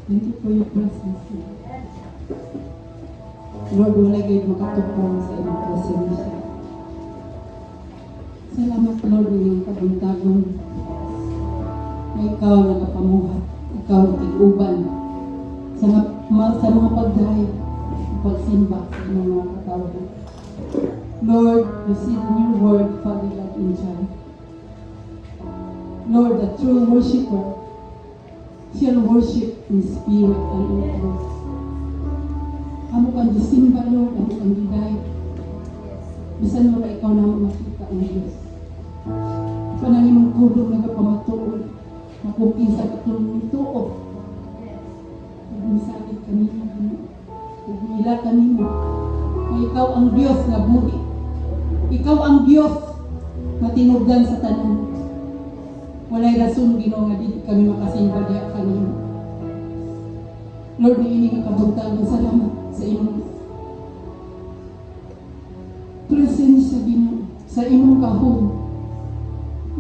Thank you for your presence, Lord. Lord, wala kayo makatupong sa inyong presensya. Salamat, Lord, ng iyong kabuntagon na ikaw nagapamuhat, ikaw nag-uban sa mga pagdahil, pagsimba sa inyong mga katawan. Lord, you see in your word, Father, like in John. Lord, the true worshiper shall worship in spirit and in truth. Amo kang disimba, Lord, amo kang diday. Bisan mo na ikaw na makita ang Diyos. Panangin mong kulong nagapamatuod, makumpisa katulong tuo. Pag-misakit kanina, pag-mila kanina, na ikaw ang Diyos na buhi. Ikaw ang Diyos na tinugdan sa tanan. Walay rason, Ginoo, nga di kami makasimba diha kanina. Lord, niini nga kabuntagon, salamat sa imong presensya, Ginoo, sa imong kahon,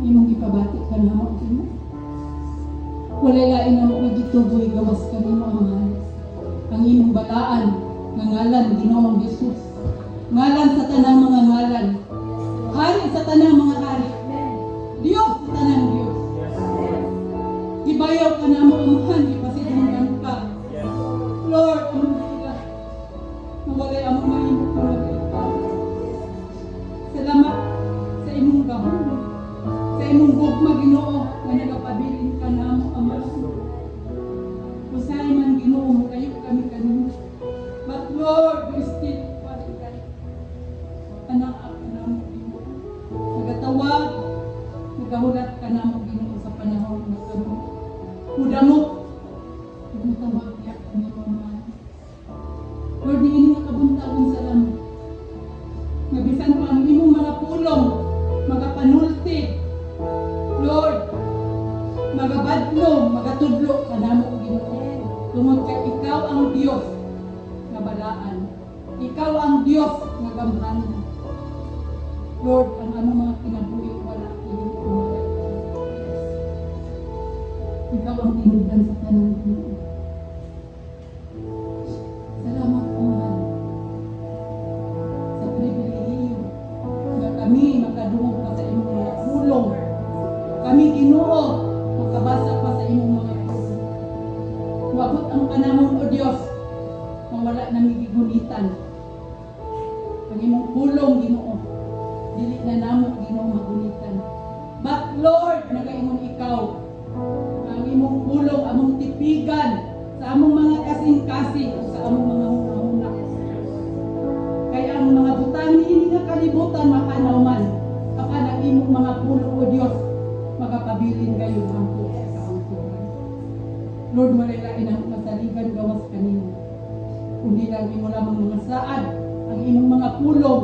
imong ipabati ka namo, Ginoo. Walay lain namo nga gituboy gawas kanimo, Amahan. Ang imong balaan nga ngalan, Ginoong Jesus. Ngalan sa tanang mga ngalan. Hari sa tanang mga hari. Diyos sa tanang Diyos. Gibayaw ka namo, Amahan, ipasidunggan ka. Lord, among sila. Nawalay among mahimok talaga ikaw. Salamat sa imong gahon. Sa imong gugma, Ginoo, nga nagapabilin ka namo, Amahan. Usahay man, Ginoo, kayo kami kanina. But Lord, you still Father God. Anak ka namo, Ginoo. Nagatawag, nagahulat ka namo, Ginoo, sa panahon na kami. Hudamot. Nagmutawag ya kami, Amahan. Lord, hindi nga kabuntagon sa laman. Nabisan pa ang imong mga pulong, magapanulti. Lord, magabadlo, magatudlo ka namo, Ginoo. Tungod kay ikaw ang Diyos nga balaan. Ikaw ang Diyos nga gamhanan. Lord, ang among mga kinabuhi wala Ginoo. Ikaw ang tinugdan sa tanan, Ginoo. Salamat, Amahan, sa pribilehiyo nga kami makadungog pa sa imong mga pulong. Kami, Ginoo, makabasa pa sa imong mga pulong. Huwabot ang panahon, O Diyos, na wala nang gigulitan. Ang imong pulong, Ginoo, dili na namo, Ginoo, magulitan. But Lord, nagaingon ikaw, ang imong pulong, among tipigan sa among mga kasing-kasing o sa among mga huna-huna. Kaya ang mga butang niini nga kalibutan makanaw man, apan ang imong mga pulong, O Diyos, magapabilin kayo ang puso sa kaangkuhan. Lord, marilain ang kasaligan gawas kanino. Kundi lang imo lamang mga saad, ang imong mga pulong,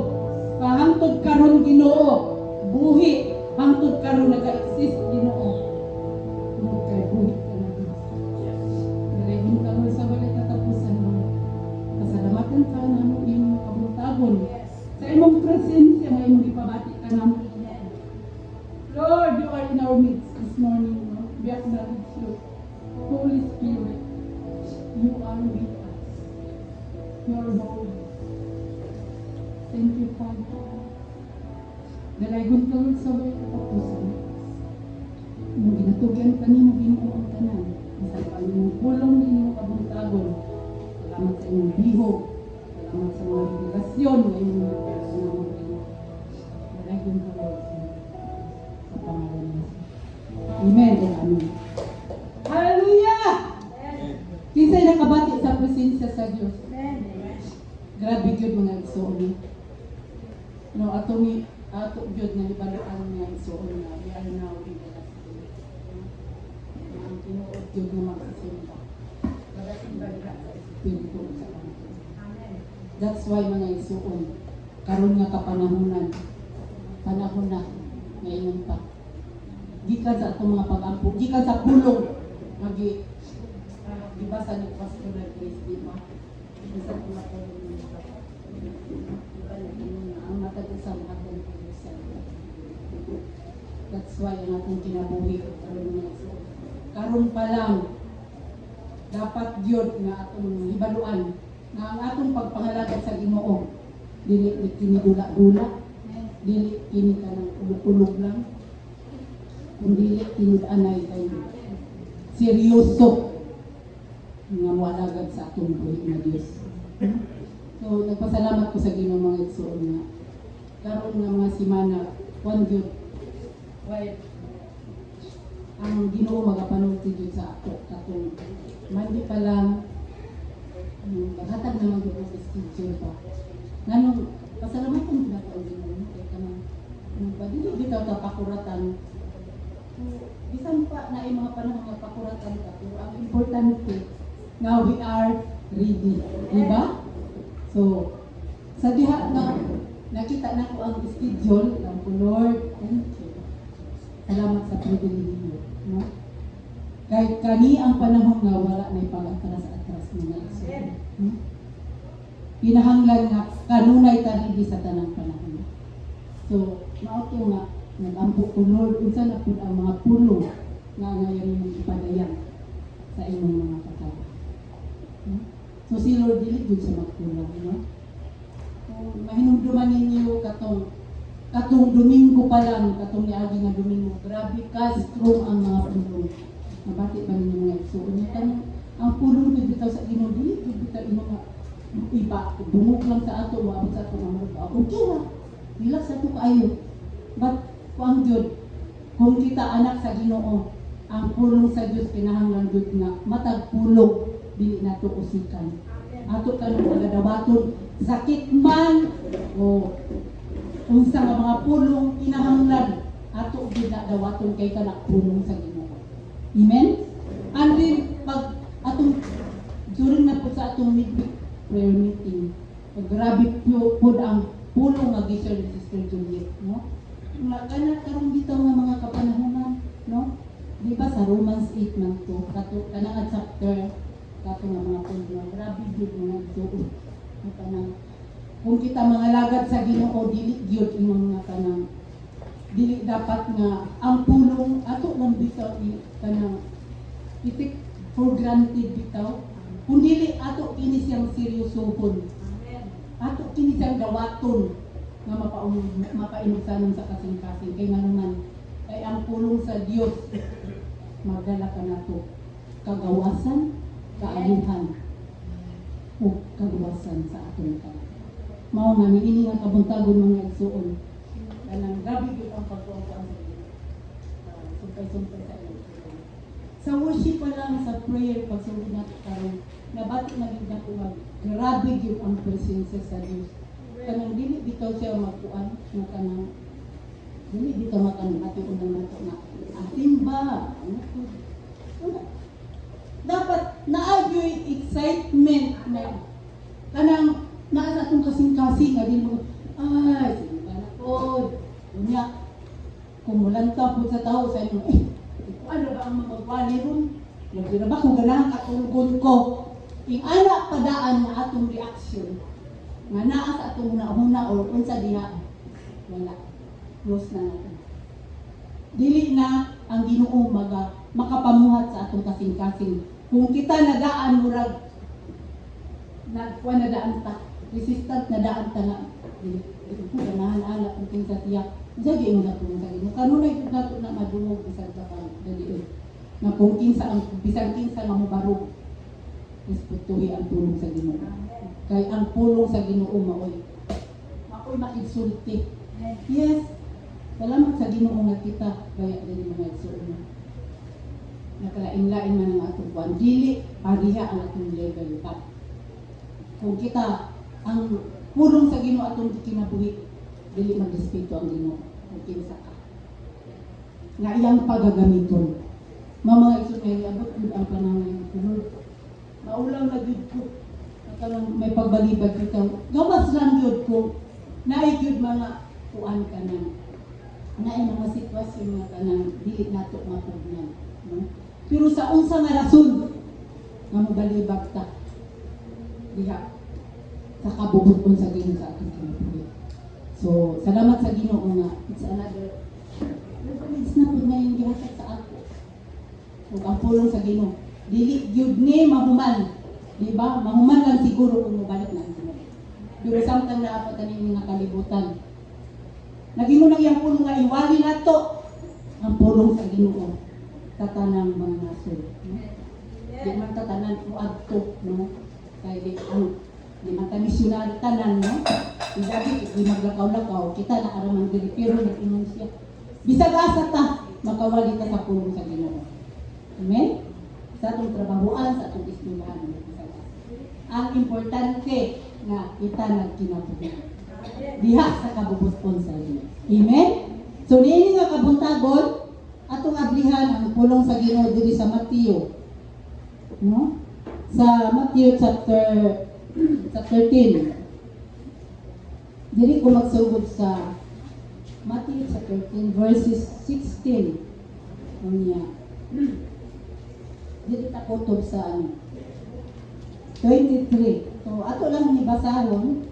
kahangtod karon, Ginoo, buhi, hangtod karon nag-exist, Ginoo. Tungod kay buhi ka na, Diyos. Nalagin ka mo sa walay katapusan, Lord. Pasalamatan ka namo imong kabuntagon. Sa imong presensya nga imong ipabati ka namo. Lord, you are in our midst this morning, Lord. We acknowledge you. Holy Spirit, you are with us. You are holy. Thank you, Father. Dalagon ka, Lord, sa walay katapusan. Nung ginatugyan ka niyo, Ginoo ang tanan. Sa panginoong pulong niyo kabuntagon. Salamat sa inyong bihog. Salamat sa mga relasyon na inyong mga personal. Dalagon ka, Lord, sa pangalan niyo. Amen and amen. Hallelujah! Kinsay nakabati sa presensya sa Diyos. Grabe yun mga igsoon. No, ato yun na ibalaan mga igsoon na we are now in the last day. Ang tinuod yun na magsisimba. Pagasimba nila sa Espiritu sa Panginoon. That's why mga igsoon, karon nga kapanahonan, panahon na, ngayon pa. Gikan sa itong mga pag-ampo, gikan sa pulong, gibasa ni Pastor Grace, di ba? Gibasa ko na po ang matag-usang atong pilusan. That's why ang atong kinabuhi karon pa lang dapat gyud nga atong hibaluan nga ang atong pagpangalaga sa Ginoo dili kini dula-dula, dili kini kanang ulog-ulog lang, kundi kini anay kay seryoso nga moalagad sa atong buhi nga Dios. So nagpasalamat ko sa Ginoo mga igsoon nga karon nga mga semana one gyud why ang Ginoo magapanong tigid sa ato katong mandi pa lang maghatag naman ko sa schedule pa. Nganong pasalamat ko na ko ang Ginoo kay kanang dili bitaw ta pakuratan. Bisan pa na mga panahon nga pakuratan ka pero ang importante now we are ready, di ba? So sa diha na nakita na ko ang schedule ng Lord, thank you. Salamat sa pribilehyo, no? Kahit kani ang panahon nga wala na pag-atras-atras mga igsoon. Pinahanglan nga kanunay ta hindi sa tanang panahon. So, mao to nga nagampo ko Lord unsa na pud ang mga pulong nga ngayon mong ipadayan sa imong mga katawo. So si Lord dili gud sa magkulang, no? Kung mahinumduman ninyo katong Domingo pa lang, katong niagi nga Domingo, grabe ka strong ang mga pulong. Mabati ba ninyo mga igsoon niya kanang ang pulong gud bitaw sa Ginoo dili gud bitaw imo nga iba bungok lang sa ato maabot sa ato nga mga okay ra. Relax sa ato kaayo. But kung Diyos, kung kita anak sa Ginoo, ang pulong sa Diyos kinahanglan Diyos nga matag pulong dili nato usikan. Ato kanang pagadawaton sakit man o unsa nga mga pulong kinahanglan ato gid na dawaton kay kanak pulong sa Ginoo. Amen. And then pag atong during na po sa atong midweek prayer meeting, grabe po ang pulong nga gisyon ni Sister Juliet, no? Kana karong dito nga mga kapanahonan, no? Di ba sa Romans 8 man to, kato kanang chapter kato nga mga pulong, grabe gyud mga igsoon. Kanang kung kita mga lagad sa Ginoo dili gyud imong nga kanang dili dapat nga ang pulong ato lang bitaw kanang itik for granted bitaw. Kung dili ato kini siyang seryosohon. Ato kini siyang dawaton nga mapainusanon sa kasing-kasing kay nga naman kay ang pulong sa Dios magdala ka nato kagawasan, kaayuhan o kagawasan sa atong ka. Mao nga niini nga kabuntagon mga igsoon. Kanang grabe gyud ang pagtuon sa sumpay-sumpay sa iyo. Sa worship pa lang sa prayer pagsugod nato karon nabati na gyud nato nga grabe gyud ang presensya sa Dios. Kanang dili bitaw siya magkuan nga kanang dili bitaw makan ato unang nato na atimba dapat naagyoy excitement na kanang naa sa atong kasing-kasing nga din mo ay sige na po unya kumulanta po sa tao sa inyo ano ba ang mga magwali ron lagi na ba kung ganahan katulgon ko ing anak padaan na atong reaksyon nga naa sa atong hunahuna o unsa diha wala close na natin dili na ang Ginoo makapamuhat sa atong kasing-kasing kung kita nadaan murag nagkuha nadaan ta resistant nadaan ta nga dili ko ganahan ala kung kinsa tiyak jadi mo na po sa Ginoo kanunay gud nato na madungog bisag ka dali na kung kinsa ang bisag kinsa nga mobarog respetuhi ang pulong sa Ginoo. Kay ang pulong sa Ginoo maoy makigsulti. Yes. Salamat sa Ginoo nga kita kaya dili mga igsoon. Nakalain-lain man ang atong kuan dili pariha ang atong level up. Kung kita ang pulong sa Ginoo atong kinabuhi dili magrespeto ang Ginoo kung kinsa ka. Nga iyang pagagamiton. Mga igsoon nga iabot gud ang panahon ng Lord. Maulang na gud ko kanang may pagbalibad kita gawas lang gyud ko naay gyud mga kuan kanang naay mga sitwasyon nga kanang dili nato mapugnan, no? Pero sa unsa nga rason nga mobalibag ta diha sa kabubuton sa Ginoo sa atong kinabuhi. So salamat sa Ginoo nga it's another privilege na pud nga yung gihatag sa ako. Ug ang pulong sa Ginoo dili gyud ni mahuman. Di ba? Mahuman lang siguro kung mabalik na ang Ginoo. Pero samtang naapot ani nga kalibutan. Naging unang yang puno nga iwali nato ang pulong sa Ginoo. Tatanang mga nasod. No? Di man tatanan mo adto, no? Kaya di man ta misyonary tanan, no? Di maglakaw-lakaw, kita na aramang diri, pero nag-ingon siya. Bisag asa ta, makawali ta sa pulong sa Ginoo. Amen? Sa atong trabahoan, sa atong istoryahan. Ang importante na kita nagkinabuhi. Diha sa kabubuton sa Ginoo. Amen? So, niini nga kabuntagon, atong ablihan ang pulong sa Ginoo diri sa Mateo. No? Sa Matthew chapter 13. Dili ko magsugod sa Matthew chapter 13 verses 16. Unya. Dili ta kutob sa 23. So ato lang ni basahon.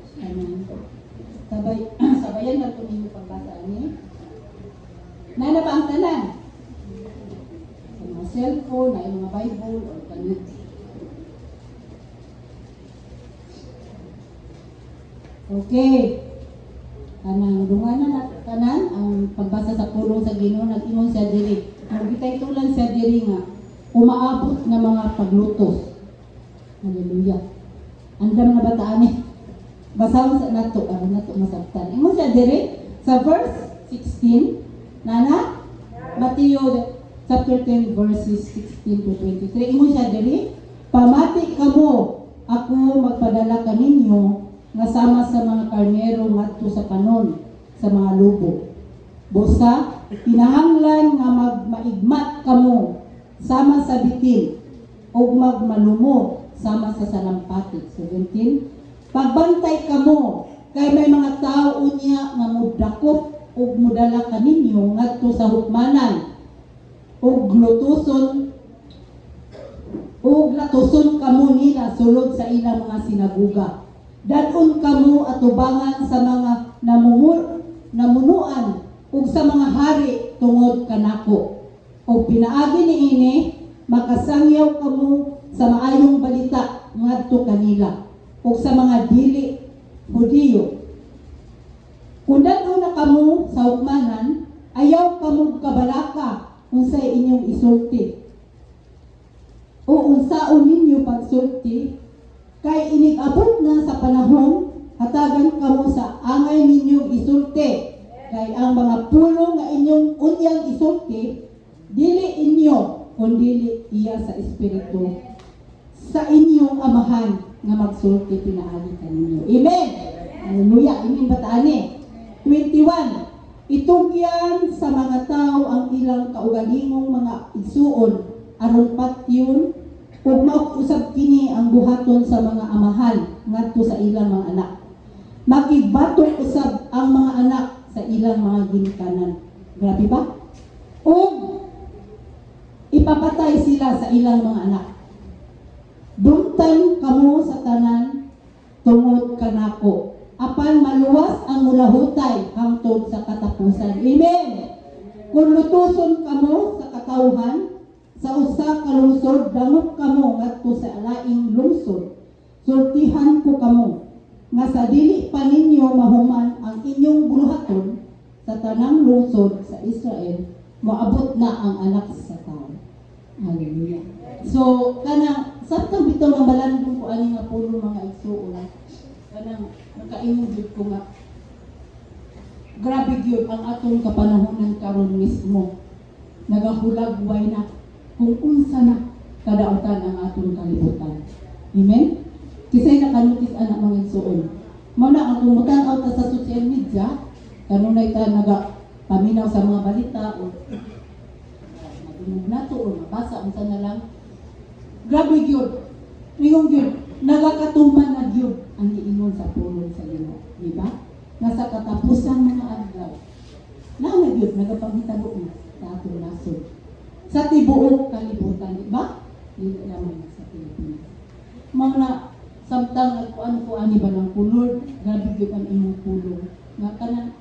Sabayan lang ko ninyo pagbasa ni. Nana ba ang tanan? Sa mga cellphone, na mga Bible, o kanit. Okay. Kanang dunganan at tanan, ang pagbasa sa pulong sa Ginoo, nag-ingon siya diri. Nagbitay tulan siya diri nga, umaabot na mga paglutos. Hallelujah. Andam na bataan eh. Basahon sa nato, aron nato masabtan. Ingon siya diri, sa verse 16, Nana? Matthew chapter 10 verses 16 to 23. Ingon siya diri, pamati kamo, ako magpadala kaninyo nga sama sa mga karnero ngadto sa panon sa mga lubo. Busa, pinahanglan nga magmaigmat kamo sama sa bitin o magmalumo sama sa salampati. 17. Pagbantay kamo kay may mga tao unya nga mudakop ug mudala kaninyo ngadto sa hukmanan ug lutuson ug latuson kamo nila sulod sa ilang mga sinaguga. Dadon kamo atubangan sa mga namunuan ug sa mga hari tungod kanako. Ug pinaagi niini makasangyaw kamo sa maayong balita ngadto kanila ug sa mga dili Hudiyo. Kung dadon na kamo sa hukmanan, ayaw kamo kabalaka unsay inyong isulti. O unsaon ninyo pagsulti, kay inigabot na sa panahon, hatagan kamo sa angay ninyong isulti. Kay ang mga pulo nga inyong unyang isulti, dili inyo, kundi iya sa Espiritu, sa inyong amahan nga magsulti pinaagi kaninyo. Amen! Hallelujah! Amen bataani. 21. Itugyan sa mga tao ang ilang kaugalingong mga igsuon aron patyon ug mausab kini ang buhaton sa mga amahan ngadto sa ilang mga anak. Makibatok usab ang mga anak sa ilang mga ginikanan. Grabe ba? Ug ipapatay sila sa ilang mga anak. Dumtan kamo sa tanan tungod kanako. Apan maluwas ang mulahutay hangtod sa katapusan. Amen. Kung lutuson kamo sa katawhan, sa usa ka lungsod, damok kamo ngadto sa alaing lungsod. Sultihan ko kamo, nga sa dili pa ninyo mahuman ang inyong buluhaton sa tanang lungsod sa Israel, maabot na ang anak sa tao. Hallelujah. So, kanang, sabtang bitaw ng balandong ko ani nga pulo mga igsuon, kanang nakaingon jud ko nga grabe gyud ang atong kapanahonan karon mismo. Nagahulagway na kung unsa na kadaotan ang atong kalibutan. Amen? Kisay nakanutis anak mga igsuon. Mao na ang kumutan-aw ta sa social media, kanunay ta paminaw sa mga balita o nagumog nato o mabasa unsa na lang. Grabe gyud. Ingon gyud, nagakatuman na gyud ang giingon sa pulong sa Ginoo, di ba? Nasa katapusan mga adlaw. Na gyud nagapangitabo na sa atong nasod. Sa tibuok kalibutan, di ba? Dili lamang sa Pilipinas. Mga samtang nagkuan-kuan ni ba ng kulod, grabe gyud ang imong pulong. Nga kanang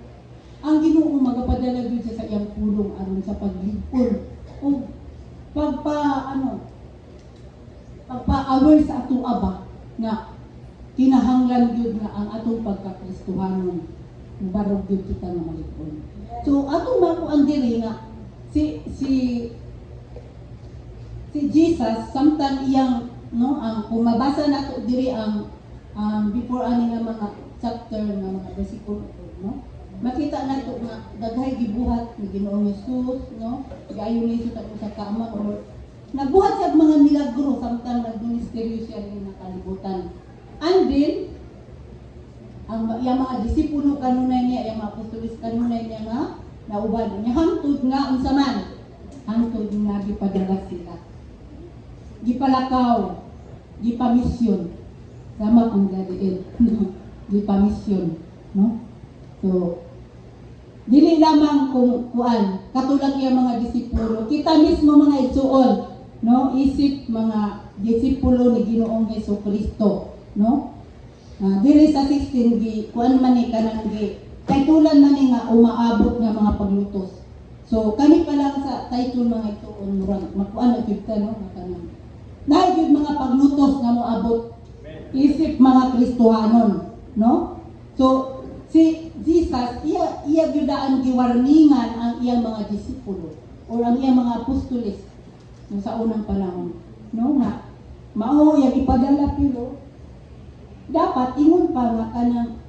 ang Ginoo magapadala gyud sa iyang pulong aron sa pagligpon o aware sa atong aba nga kinahanglan gyud nga ang atong pagkakristohanon mubarog gyud kita nga malig-on. So atong makuan diri nga si Jesus samtang iyang ang kung mabasa nato diri ang before ani nga mga chapter nga mga bersikulo makita nato nga daghay gibuhat ni Ginoong Hesus gayon ni sa sa kama or nagbuhat siya mga milagro samtang nagministeryo siya rin na kalibutan. And then ang yung mga disipulo kanunay niya, yung mga apostolis kanunay niya nga nauban niya hangtod nga unsa man hangtod nga gipadala sila. Gipalakaw, gipamisyon sama kung gadiin. Gipamisyon, no? So dili lamang kung kuan katulad yung mga disipulo kita mismo mga igsuon isip mga disipulo ni Ginoong Hesukristo diri sa 16 gi kuan man ni kanang gi titulan man ni nga umaabot nga mga paglutos. So kani pa lang sa title mga igsuon murag makuan gyud ta kanang dahil gyud mga paglutos nga moabot isip mga Kristohanon so si Jesus, iya gyudaan giwarningan ang iyang mga disipulo o ang iyang mga apostolis sa unang panahon. Nga, mao yang ipadala pero dapat ingon pa nga kanang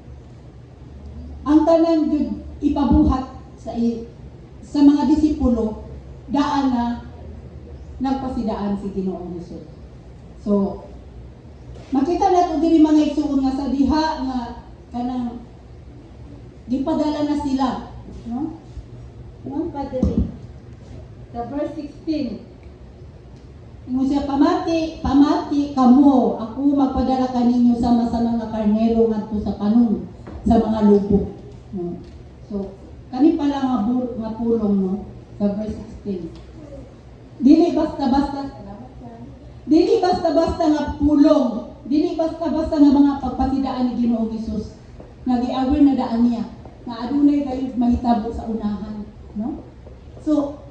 ang tanan gyud ipabuhat sa mga disipulo daan na nagpasidaan si Ginoong Hesus. So, makita nato diri mga igsuon nga sa diha nga kanang gipadala na sila, Ang padre, sa verse 16, ingon siya, pamati kamo, ako magpadala kaninyo sama sa mga karnero ngadto sa panon, sa mga lupo. So, kani pala nga pulong, sa verse 16. Dili basta-basta nga pulong, dili basta-basta nga mga pagpasidaan ni Ginoong Hesus. Nagi-aware na daan niya na adunay kayo mahitabo sa unahan, So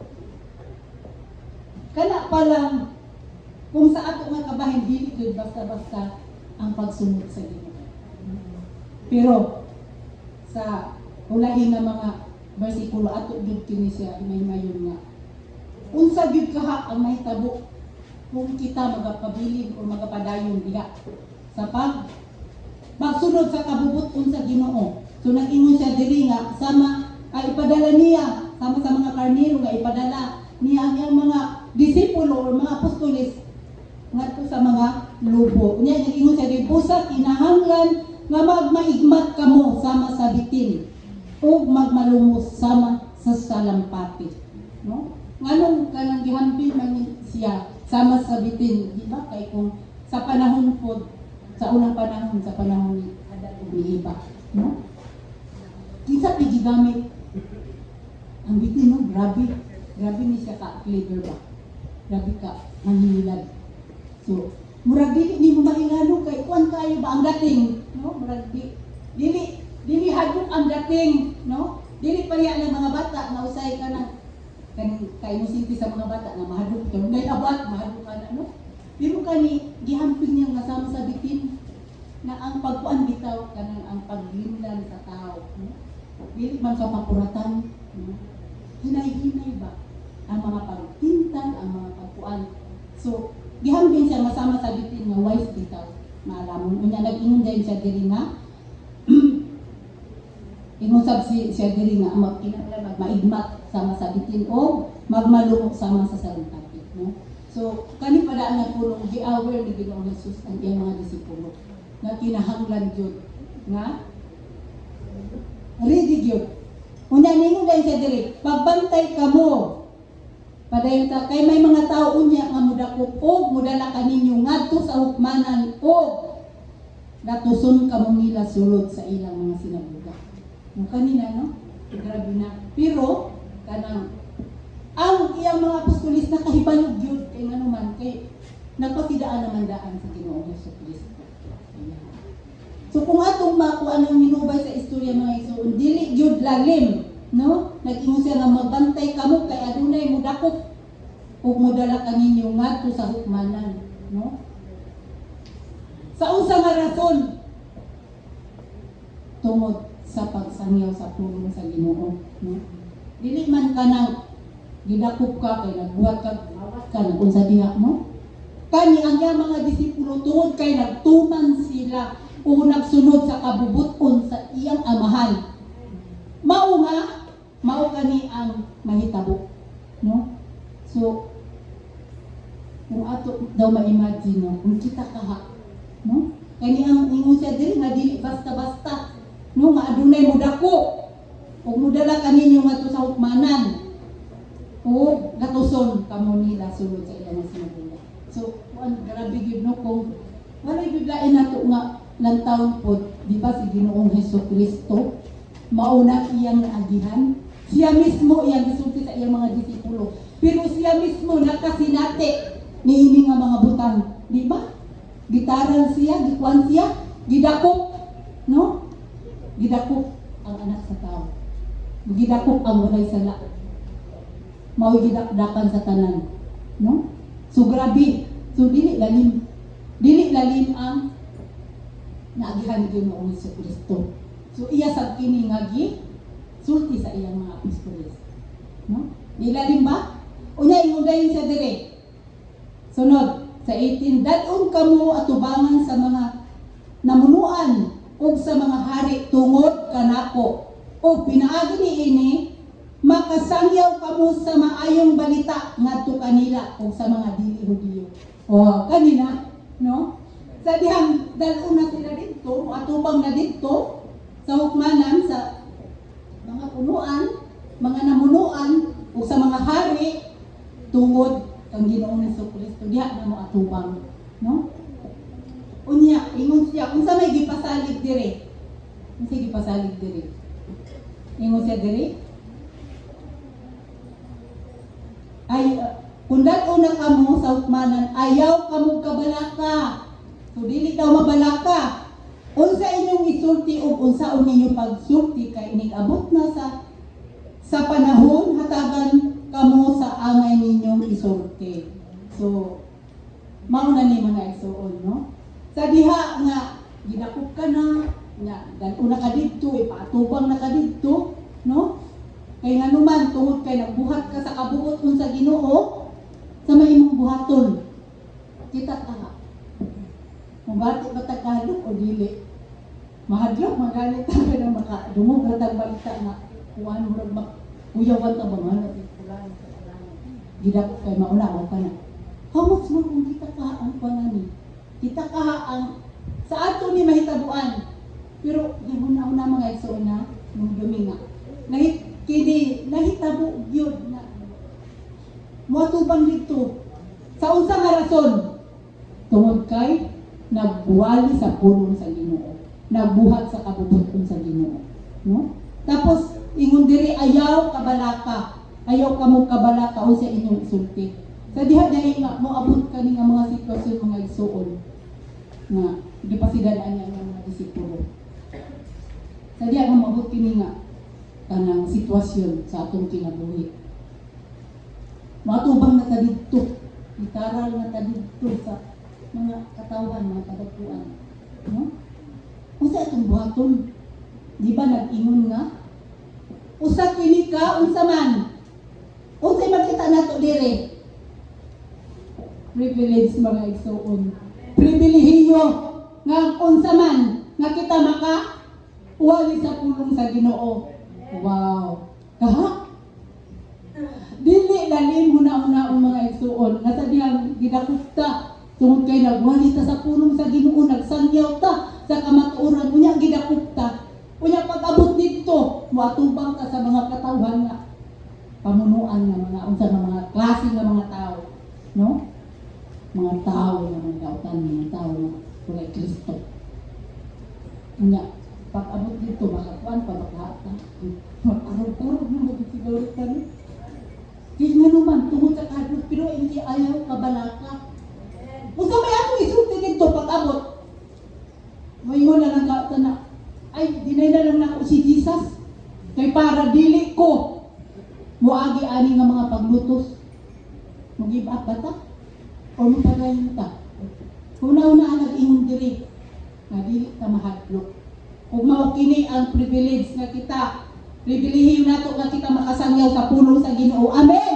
kana pa lang kung sa ato nga kabahin dili gyud basta-basta ang pagsunod sa Ginoo. Pero sa ulahin nga mga bersikulo ato gyud kini siya may mayon nga unsa gyud kaha ang mahitabo kung kita magapabilin o magapadayon diha sa magsunod sa kabubuton sa Ginoo. So nag-ingon siya diri nga sama ipadala niya sama sa mga karnero nga ipadala niya ang iyang mga disipulo o mga apostolis ngadto sa mga lubo. Unya nag-ingon siya diri busa kinahanglan nga magmaigmat kamo sama sa bitin o magmalumos sama sa salampati. Nganong kanang gihampi man siya sama sa bitin, di ba? Kay kung sa panahon po sa unang panahon, sa panahon ni Adan ni Eva, Kinsa gigamit ang bitin, grabe ni siya ka-clever ba? Grabe ka, manhilad. So, murag dili mo maingano kay kuan kayo ba ang dating, Murag dili hadlok ang dating, Dili pa niya ng mga bata nga usay ka ng kay mo sinti sa mga bata nga mahadlok ka, ngay abat mahadlok ka na, Pero kani gihamping niya nga sama sa bitin na ang pagkuan bitaw kanang ang paglindan sa tao, Dili man sa papuratan, hinay-hinay ba ang mga pagtintan, ang mga pagkuan. So, gihamping siya masama sa bitin nga wise bitaw, maalamon. Unya nag-ingon din siya diri nga ingusab siya diri nga kinahanglan magmaigmat sama sa bitin o magmalumok sama sa salampati, So, kani pa daan nga pulong gi-aware ni Ginoong Hesus ang iyang mga disipulo na kinahanglan gyud nga ready gyud. Unya ningon dai siya diri, pagbantay kamo. Padayon ta kay may mga tao unya nga mudakop og mudala kaninyo ngadto sa hukmanan og datuson kamo nila sulod sa ilang mga sinabuga. Kanina grabe na. Pero kanang ang iyang mga apostolis na kahibalog yun kay naman kay nagpasidaan naman daan sa Ginoong Hesukristo. So kung atong makuha ng minubay sa istorya mga igsoon, dili gyud lalim, Nag-ingon siya nga magbantay kamo kay adunay mudakop ug modala kaninyo ngadto sa hukmanan, Sa usa nga rason, tungod sa pagsangyaw sa pulong sa Ginoo, no? Dili man ka nang gidakop ka kay nagbuhat ka unsa diha mo. Kani ang iyang mga disipulo tungod kay nagtuman sila o nagsunod sa kabubuton sa iyang amahan. Mao kani ang mahitabo, no? So kung ato daw ma-imagine, no, kung kita kaha, no? Kani ang ingon siya diri nga dili basta-basta, no, nga adunay mudako ug mudala kaninyo ngadto sa hukmanan o gatuson kamo nila sulod sa ilang sinabuya. So grabe gyud, no, kung walay biglain nato nga lantaw pod, di ba si Ginoong Hesukristo mauna iyang naagihan, siya mismo iyang gisulti sa iyang mga disipulo, pero siya mismo nakasinati niini nga mga butang, di ba? Gitaran siya, gikuan siya, gidakop, no? Gidakop ang anak sa tao. Gidakop ang walay sala. Mao gidakdakan sa tanan, no? So grabe. So dili lalim ang naagihan ni Ginoong Hesukristo. So iya sad kini nga sulti sa iyang mga apostoles, no? Nilalim ba? Unya ingon dayon sa dire. Sunod sa 18, dadon kamo atubangan sa mga namunuan ug sa mga hari tungod kanako. O pinaagi niini makasangyaw kamo sa maayong balita ngadto kanila ug sa mga dili Hudiyo. O kanina, no? Sa dihang dadon na sila dito, atubang na dito sa hukmanan sa mga punuan, mga namunuan ug sa mga hari tungod kang Ginoong Hesukristo, diha na mo atubang, no? Unya ingon siya unsa may gipasalig dire? Unsa gipasalig dire? Ingon siya dire ay kung dadon na kamo sa hukmanan, ayaw kamo kabalaka. So dili daw mabalaka. Unsa inyong isulti ug unsaon ninyo pagsulti kay nigabot na sa panahon hatagan kamo sa angay ninyong isulti. So mao na ni mga igsoon, no? Sa diha nga gidakop ka na nga dadto na ka didto, ipaatubang na ka didto, no? Kay nganuman tungod kay nagbuhat ka sa kabuoton sa Ginoo, sa may imong buhaton kita ka. Mabati ba tagalog o dili? Mahadlok magalit ta na makadungog ra tag balita nga kuan murag uyawan ta ba man kulan sa kulan. Gidap kay mauna ka na. Hamos mo kung kita ka ang panani. Kita ka ang sa ato ni mahitabuan. Pero gihuna-una mga igsoon na nung duminga. Nahitabo gyud na moatubang dito. Sa unsa nga rason? Tungod kay nagbuwali sa pulong sa Ginoo, nagbuhat sa kabubuton sa Ginoo, no? Tapos ingon diri ayaw kabalaka, ayaw kamo kabalaka o sa inyong isulti. Sa diha dahil nga moabot kani nga mga sitwasyon mga igsoon nga gipasidan-an niya ng mga disipulo. Sa diha nga moabot kini nga kanang sitwasyon sa atong kinabuhi. Matubang na ta didto, itaral na ta didto sa mga katawhan, mga kadapuan, no? Unsa itong buhaton? Di ba nag-ingon nga? Usa kini ka, unsa man? Unsay makita nato dire? Privilege mga igsoon. Pribilehiyo nga unsa man nga kita maka uwali sa pulong sa Ginoo. Wow. Kaha? Dili lalim huna-una ang mga igsoon. Nga sa diyang gidakupta tungod kay nagwali ta sa pulong sa Ginoo, nagsangyaw ta sa kamatuoran, unya gidakupta. Unya pag-abot dito, moatubang ta sa mga katawhan nga pamunuan nga mga unsa nga mga klase nga mga tao, no? Mga tao nga mga kautan, mga tao nga walay Kristo. Unya pag-abot dito makakuan pa makahata. Makurog-kurog mo siguro tani. Di nga naman tungod sa kadlok pero hindi ayaw kabalaka. Kung sa may ato isulti dito pag-abot, mayon na lang ka na, ay, dinay na lang na ako si Jesus. Kay para dili ko, muagi-ani nga mga paglutos. Mag-give up ba ta? O magpagayon ta? Una-una ang nag-ingon diri nga dili ta mahadlok. Ug mao kini ang privilege nga kita, pribilehiyo nato nga kita makasangyaw sa pulong sa Ginoo. Amen.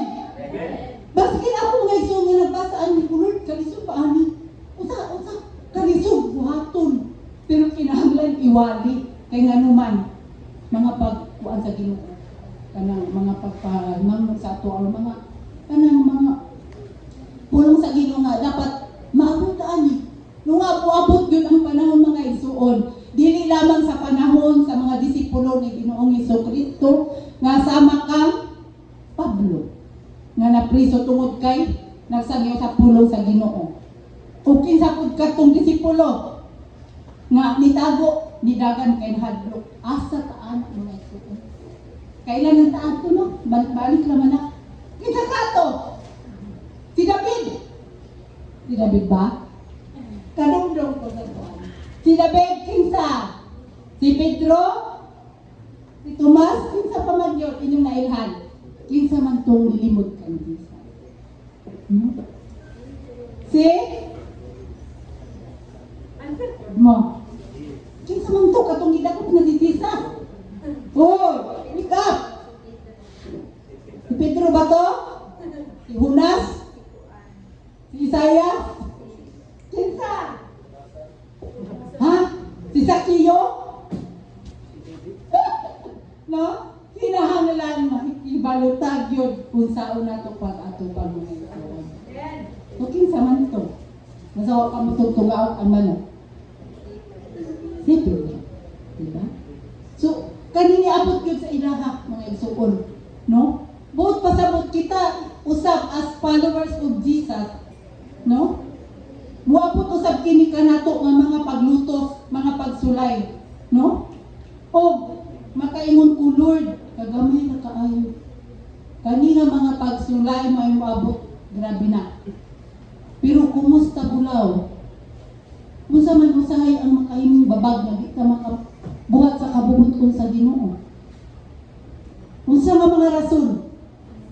Baskin ako nga iso nga nagbasa ani ko Lord, kalisod pa ani. Usa kalisod buhaton. Pero kinahanglan iwali kay nganuman mga pagkuan sa Ginoo. Kanang mga pagpahamang sa ato ang mga kanang mga pulong sa Ginoo nga dapat maabot ani. Nung abot gyud ang panahon mga igsuon, dili lamang sa panahon sa mga disipulo ni Ginoong Hesukristo nga sama kang Pablo nga napriso tungod kay nagsangyaw sa pulong sa Ginoo. Ug kinsa pud katong disipulo nga nitago ni dagan kay hadlok asa taan mga igsuon. Kailan ang taan to no? Balik naman na. Kinsa kato? Si David. Si David ba? Kadungdong ko sa kuan. Si David kinsa? Si Pedro? Si Tomas? Kinsa pa man yun inyong nailhan? Kinsa man tong nilimod kan kinsa? Si? Mo? Kinsa man to katong gidakop na si Jesus? Oh, wake up! Si Pedro ba to? Si Jonas? Si Isaiah? Kinsa? Ha? Si Sakio? No? Kinahanglan makikibalutag yun kung saan na ito pag-ato pa mga ito. So, kinsa man ito? Masawa ka mo itong tungaot ang manok. Si Pedro. Diba? So, kanini abot yun sa ilaha mga igsuon. No? Buot pasabot kita usab as followers of Jesus. No? Muabot usab kini kanato nga mga paglutos, mga pagsulay, no? O makaingon ko Lord, kagamay na kaayo. Kani nga mga pagsulay may muabot, grabe na. Pero kumusta bulaw? Unsa man usahay ang makaimong babag nga di ka makabuhat sa kabubuton sa Ginoo? Unsa nga mga rason?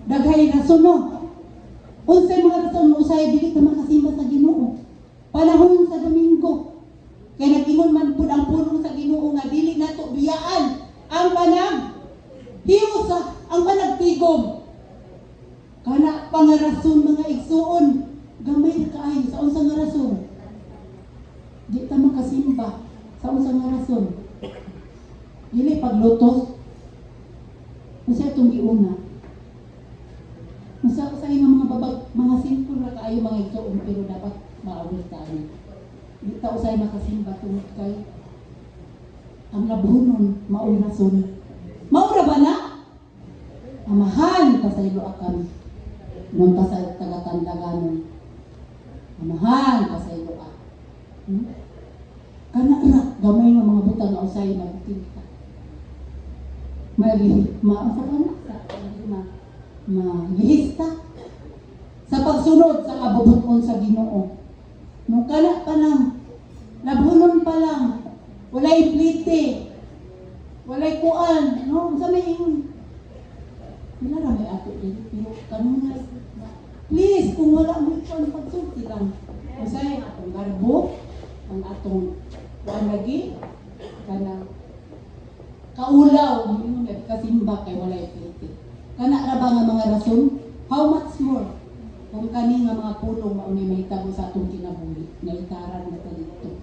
Daghay rason no? Unsa mga rason usahay dili ka makasimba sa Ginoo? Panahon sa Domingo. Kaya nag-ingon man po ang pulong sa Ginoo nga dili nato biyaan ang hiusa, ang panagtigom. Kana pangarason mga igsuon, gamay na kaayo sa unsa nga rason. Di ta makasimba sa unsa nga rason. Dili paglutos. Unsa itong giuna? Unsa sa mga babag, mga simple ra kaayo mga igsuon pero dapat maawil tayo. Di ta usay makasimba tungod kay ang labunon maunason. Maura ba na? Amahan pasaylo akan non pasay tagatandaganon. Amahan pasaylo a. Kana ra gamay nga mga butang nga usay magtinta. Maasa ka na lihista sa pagsunod sa kabubuton sa Ginoo. Nung kana pa lang, labunon pa lang, walay plite, walay kuan, no? Sa may wala na may ato din, pero kanong nga, please, kung wala mo kuan pagsulti lang, usay ang atong garbo, ang atong kuan lagi, kana kaulaw, yung kasimba kay walay plite. Kana ra ba nga mga rason? How much more? Kung kani nga mga pulong maunay mahitabo sa atong kinabuhi, naitaran na ta dito.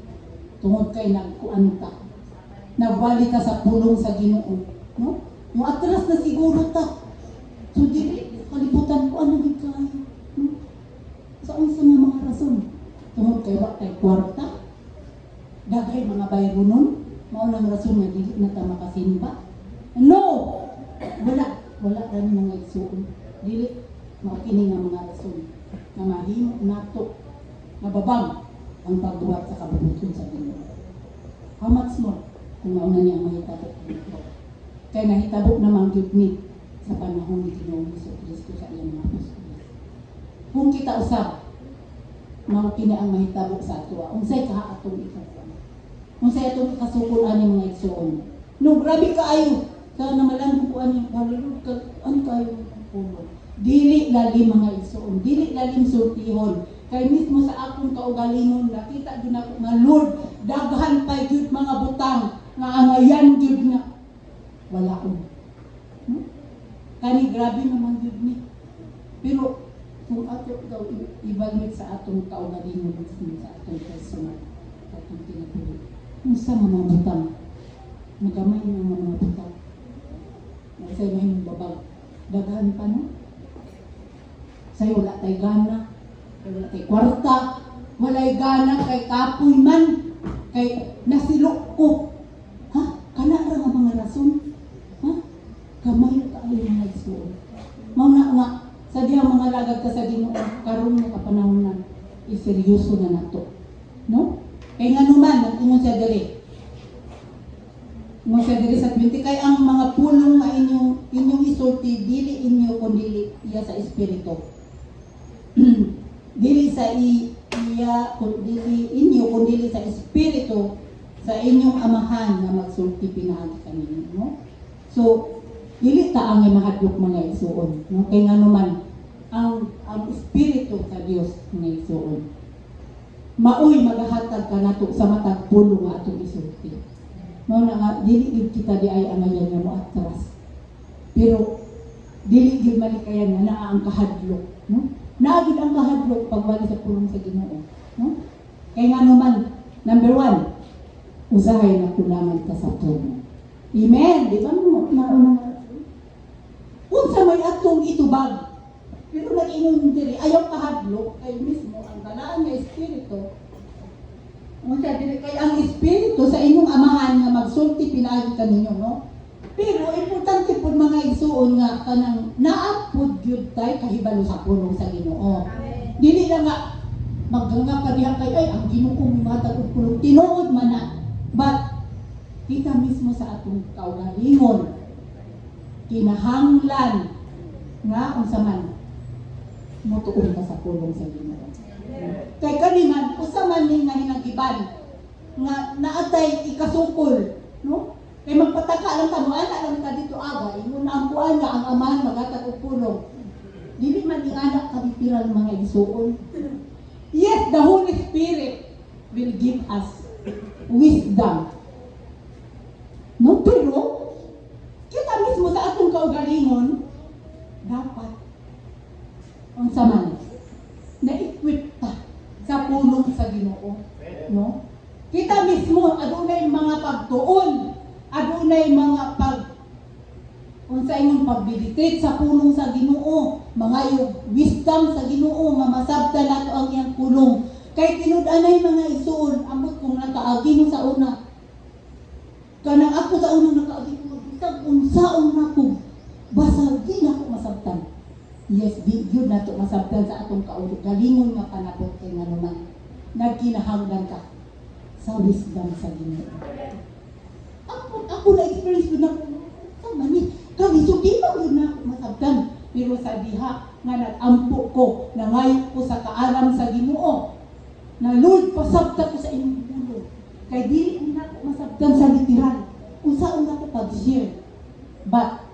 Tungod kay nagkuan ta. Nagbalik ka sa pulong sa Ginoo, no? Mo atras na siguro ta. So dili kalibutan ko ano gid kayo, no? Sa unsa nga mga rason? Tungod kay wa tay kwarta. Daghay mga bayronon, mao lang rason nga dili na ta makasimba. No. Wala ran mga igsuon. Dili mao kini nga mga rason nga mahimo nato mababang ang pagbuhat sa kabubuton sa Ginoo. How much more kung mao na niya mahitabo dito. Kaya nahitabo naman gyud ni sa panahon ni Ginoong Hesukristo sa iyang mga apostol. Kung kita usab mao kini ang mahitabo sa ato. Unsay atong ikaw? Unsay atong kasukulan ni mga igsuon? No, grabe kaayo. Sa namalan ko ano kayo puno. Dili lalim mga igsuon, dili lalim sultihon, Kay mismo sa akong kaugalingon nakita gyud nako nga Lord, daghan pa gyud mga butang nga angayan gyud nga wala ko. Kani grabe naman gyud ni. Pero kung ato daw ibalmit sa atong kaugalingon sa atong personal, atong tinatuli. Unsa mga butang? Magamay ng mga butang. Sa may babag daghan pa no? Sa'yo wala tay gana, wala tay kwarta, walay gana kay kapoy man, kay nasilok ko. Ha? Kana ra nga mga rason? Ha? Kamay ka ay mga igsuon. Mauna nga, sa diha mga lagad ka sa Ginoo, karon nga kapanahon na, iseryoso na nato. No? Kay nga naman, nag-ingon siya diri. Ingon siya diri sa 20, kay ang mga pulong nga inyong isulti, dili inyo kundi iya sa espiritu. Dili sa iya kundi inyo kundi sa espiritu sa inyong amahan nga magsulti pinaagi kanino, no? So dili ta ang mahadlok mga igsuon, no? Kay ngano man ang espiritu sa Dios nga igsuon maoy magahatag kanato sa matag pulong nga atong isulti. Mao na nga dili gid kita di ay angayan nga moatras, pero dili gid malikayan nga naa ang kahadlok, no? Naagid ang kahadlok pagwali sa pulong sa Ginoo, no? Kay ngano man, number 1, usahay na kulangan ka sa pulong. Amen. Di ba mo unsa may atong itubag, pero nag-ingon diri ayaw kahadlok kay mismo ang balaan nga espiritu. Unsa diri kay ang espiritu sa inyong amahan nga magsulti pinaagi kaninyo, no? Pero importante po mga igsuon nga kanang naapod gyud tay kahibalo sa pulong sa Ginoo. Dili lang nga magganga ka diha kay ay ang Ginoo matag og pulong tinuod man na. But kita mismo sa atong kaugalingon kinahanglan nga unsa man motuon ka sa pulong sa Ginoo. Kay kaniman usa man ni nga hinagiban nga naatay ikasukol, no? Kay magpataka lang ta, moana lang ta dito aga, ingon ang kuan nga ang amahan magatag og pulong. Dili man ni anak kapipiran mga igsuon. Yes, the Holy Spirit will give us wisdom. No, pero kita mismo sa atong kaugalingon dapat unsa man na-equip ta sa pulong sa Ginoo, no? Kita mismo adunay mga pagtuon, adunay mga unsa imong pagbilitate sa pulong sa Ginoo, mga wisdom sa Ginoo nga masabtan nato ang iyang pulong. Kay tinud-anay mga isuon ambot kung nakaagi mo sa una. Kanang ako sa una nakaagi ko bisag unsaon nako basta di nako masabtan. Yes, di gyud nato masabtan sa atong kaugalingon nga panabot kay nga naman nagkinahanglan ka sa wisdom sa Ginoo. Ako na-experience ko na tama ni kami so di ba yun na masabtan, pero sa diha nga nag-ampo ko nangayo ko sa kaalam sa Ginoo na Lord pasabta ko sa inyong pulong kay dili na ako masabtan sa literal unsaon na ko pag-share but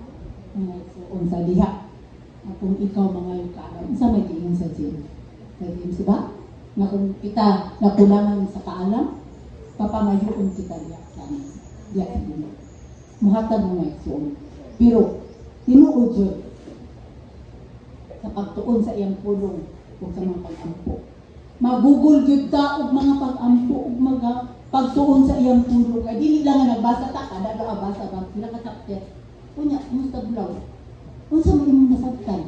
unsa diha akong ikaw mangayo kaalam unsa may kiingon sa James kay James ba nga kung kita nakulangan sa kaalam papamayoon kita diha diya sa Ginoo. Muhatag mo nga igsuon. Pero, tinuod yun sa pagtuon sa iyang pulong o sa mga pag-ampo. Magugol yun ta og mga pag-ampo o mga pagtuon sa iyang pulong. Kaya dili lang nga nagbasa ta, kada basa ba, sila ka-chapter. Kunya, musta bulaw? Kung sa mga imong nasabtan.